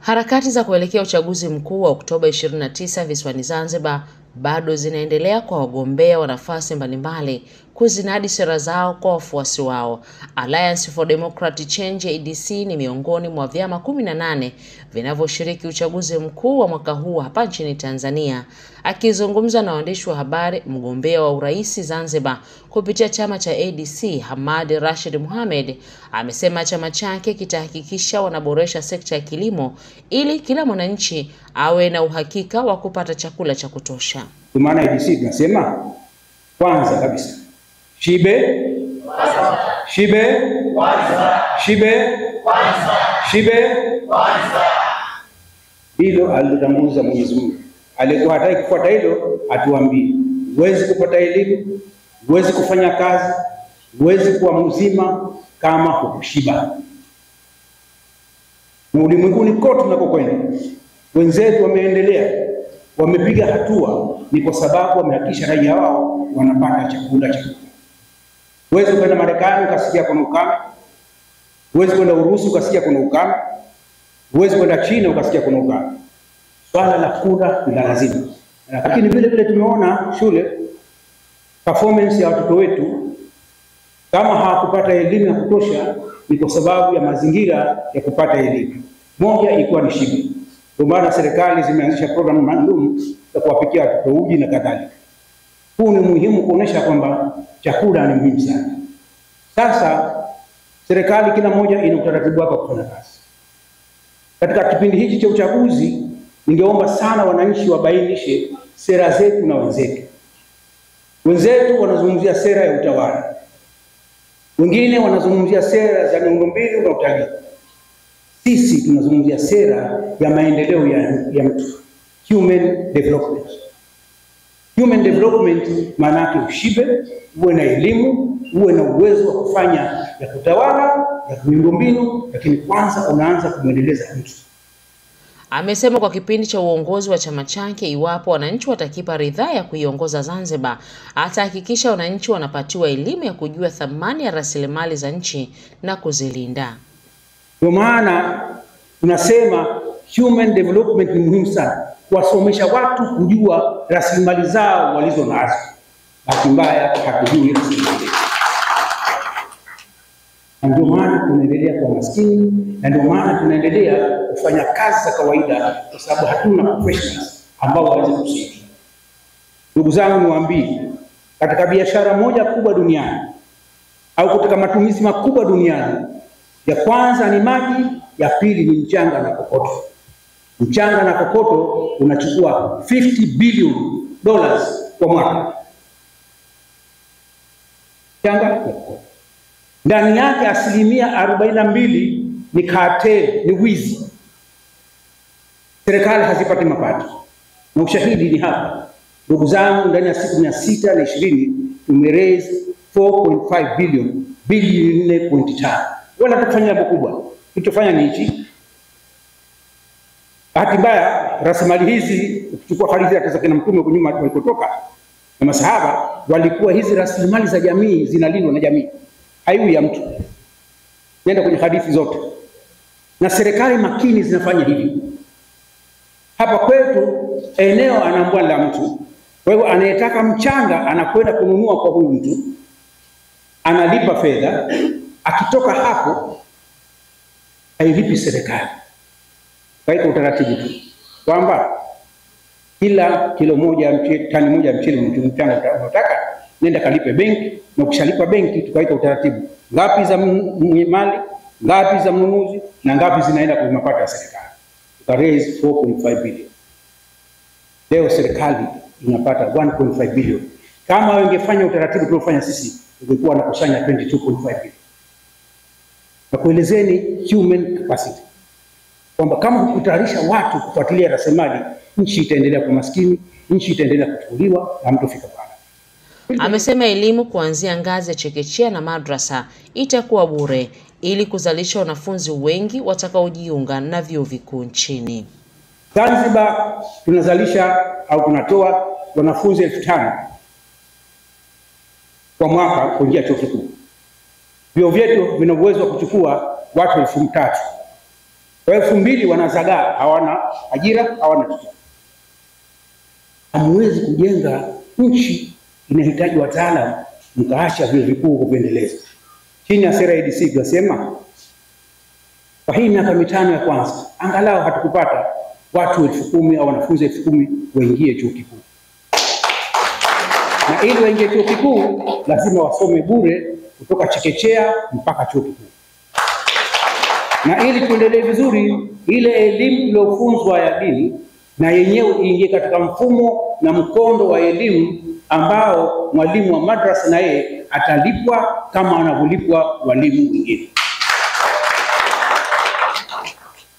Harakati za kuelekea uchaguzi mkuu wa Oktoba 29 visiwani Zanzibar bado zinaendelea kwa wagombea wa nafasi mbalimbali kuzinadi sera zao kwa wafuasi wao. Alliance for Democratic Change ADC ni miongoni mwa vyama 18 vinavyoshiriki uchaguzi mkuu wa mwaka huu hapa nchini Tanzania. Akizungumza na waandishi wa habari, mgombea wa urais Zanzibar kupitia chama cha ADC Hamad Rashid Mohamed amesema chama chake kitahakikisha wanaboresha sekta ya kilimo ili kila mwananchi awe na uhakika wa kupata chakula cha kutosha. Kwa maana ADC tunasema kwanza kabisa shibe kwanza, shibe kwanza, shibe kwanza, shibe kwanza. Hilo alitanguza Mwenyezi Mungu. Alikuwa hataki kufuata hilo, atuambie huwezi kupata elimu, huwezi kufanya kazi, huwezi kuwa mzima kama hukushiba. Na ulimwenguni kote tunakokwenda wenzetu wameendelea, wamepiga hatua, ni kwa sababu wamehakikisha raia wao wanapata chakula cha kutosha. Huwezi kwenda Marekani ukasikia kuna ukame, huwezi kwenda Urusi ukasikia kuna ukame, huwezi kwenda China ukasikia kuna ukame. Swala la kula ni lazima. Lakini vile vile tumeona shule performance ya watoto wetu, kama hawakupata elimu ya kutosha ni kwa sababu ya mazingira ya kupata elimu. Moja ilikuwa ni shibe. Kwa maana serikali zimeanzisha programu maalum za kuwapikia watoto uji na kadhalika. Huu ni muhimu kuonesha kwamba chakula ni muhimu sana. Sasa serikali kila moja ina utaratibu wake wa kufanya kazi. Katika kipindi hiki cha uchaguzi, ningeomba sana wananchi wabainishe sera zetu na wenzetu. Wenzetu wanazungumzia sera ya utawala, wengine wanazungumzia sera za miundombinu na utalii. Sisi tunazungumzia sera ya maendeleo ya mtu, human development. Human development maana yake ushibe, uwe na elimu, uwe na uwezo wa kufanya ya kutawala, ya miundombinu, lakini kwanza unaanza kumwendeleza mtu. Amesema kwa kipindi cha uongozi wa chama chake, iwapo wananchi watakipa ridhaa ya kuiongoza Zanzibar, atahakikisha wananchi wanapatiwa elimu ya kujua thamani ya rasilimali za nchi na kuzilinda. Kwa maana tunasema human development ni muhimu sana, kuwasomesha watu kujua rasilimali zao walizo nazo. Bahati mbaya hatujui rasilimali. Ndio maana tunaendelea kwa maskini, na ndio maana tunaendelea kufanya kazi za kawaida, kwa sababu hatuna professionals ambao waweze kusaidia. Ndugu zangu, niwaambie, katika biashara moja kubwa duniani au katika matumizi makubwa duniani, ya kwanza ni maji, ya pili ni mchanga na kokoto. Mchanga na kokoto unachukua $50 billion kwa mwaka. Mchanga na kokoto. Ndani yake 42% ni cartel, ni wizi. Serikali hazipati mapato. Na ushahidi ni hapa. Ndugu zangu, ndani ya siku 620 tumeraise 4.5 billion, bilioni 4.5. Wala tukufanya jambo kubwa. Tulichofanya ni hichi. Bahati mbaya rasilimali hizi, ukichukua hadithi za kina Mtume huko nyuma walikotoka na masahaba, walikuwa hizi rasilimali za jamii zinalindwa na jamii. Haiwi ya mtu. Nenda kwenye hadithi zote. Na serikali makini zinafanya hivi. Hapa kwetu eneo anaambwa la mtu. Kwa hiyo anayetaka mchanga anakwenda kununua kwa huyu mtu. Analipa fedha. Akitoka hapo hailipi serikali. Kaika utaratibu tu. Kwamba kila kilo moja mchele, tani moja mchele mchanga unataka, nenda kalipe benki, na ukishalipa benki tukaita utaratibu. Ngapi za mwenye mali, ngapi za mnunuzi, na ngapi zinaenda kwa mapato ya serikali. Tuka raise 4.5 billion. Leo serikali inapata 1.5 billion. Kama wangefanya utaratibu tuliofanya sisi, tungekuwa nakusanya 22.5 billion. Na kuelezeni human capacity. Kwamba kama hukutayarisha watu kufuatilia rasilimali, nchi itaendelea kwa maskini, nchi itaendelea kuchukuliwa na mtu fika pale. Amesema elimu kuanzia ngazi ya chekechea na madrasa itakuwa bure ili kuzalisha wanafunzi wengi watakaojiunga na vyuo vikuu nchini. Zanzibar tunazalisha au tunatoa wanafunzi 5,000 kwa mwaka kuingia chuo kikuu. Vyuo vyetu vina uwezo wa kuchukua watu 3,000. Kwa 2000 wanazagaa, hawana ajira, hawana chochote. Hamwezi kujenga nchi, inahitaji wataalamu, mkaacha vyuo vikuu kuendeleza. Chini ya sera ya ADC tunasema kwa hii miaka 5 ya kwanza angalau hatukupata watu 10,000 au wanafunzi 10,000 waingie chuo kikuu. Na ili waingie chuo kikuu lazima wasome bure kutoka chekechea mpaka chuo kikuu. Na ili tuendelee vizuri, ile elimu iliyofunzwa ya dini na yenyewe iingie katika mfumo na mkondo wa elimu ambao mwalimu wa madrasa na yeye atalipwa kama anavyolipwa walimu wengine.